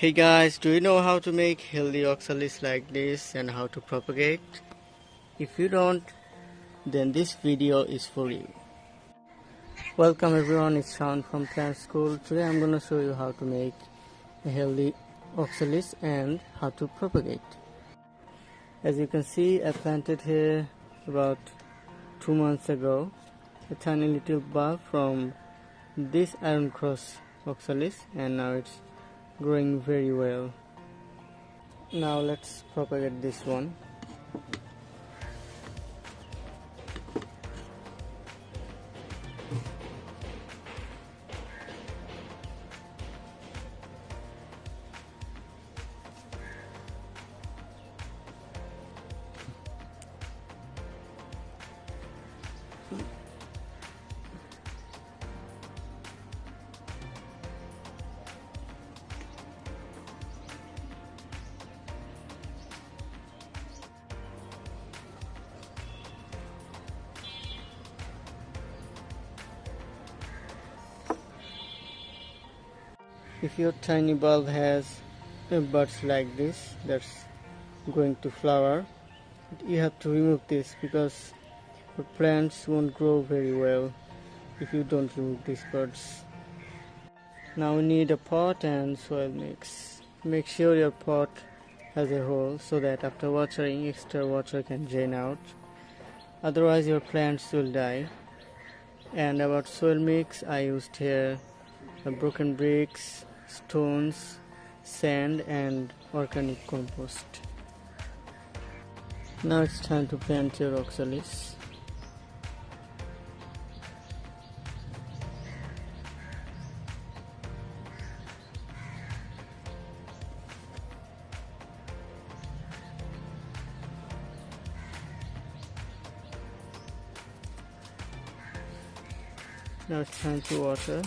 Hey guys, do you know how to make healthy oxalis like this and how to propagate? If you don't, then this video is for you. Welcome everyone, it's Sean from Plant School. Today I'm going to show you how to make a healthy oxalis and how to propagate. As you can see, I planted here about 2 months ago a tiny little bulb from this iron cross oxalis, and now it's growing very well. Now let's propagate this one. If your tiny bulb has buds like this that's going to flower, you have to remove this because your plants won't grow very well if you don't remove these buds. Now we need a pot and soil mix. Make sure your pot has a hole so that after watering extra water can drain out. Otherwise your plants will die. And about soil mix, I used here broken bricks, stones, sand and organic compost. Now it's time to plant your oxalis. Now it's time to water.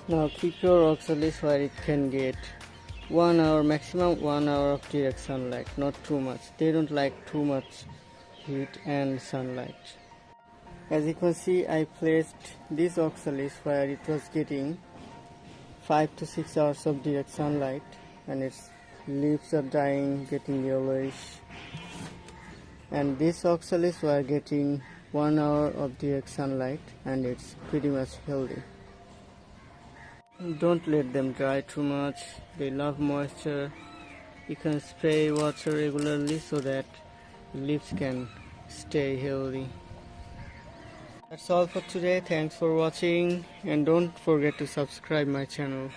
Now keep your oxalis where it can get 1 hour, maximum 1 hour of direct sunlight, not too much. They don't like too much heat and sunlight. As you can see, I placed this oxalis where it was getting 5 to 6 hours of direct sunlight and its leaves are dying, getting yellowish. And this oxalis were getting 1 hour of direct sunlight and it's pretty much healthy. Don't let them dry too much, they love moisture. You can spray water regularly so that leaves can stay healthy. That's all for today. Thanks for watching and don't forget to subscribe my channel.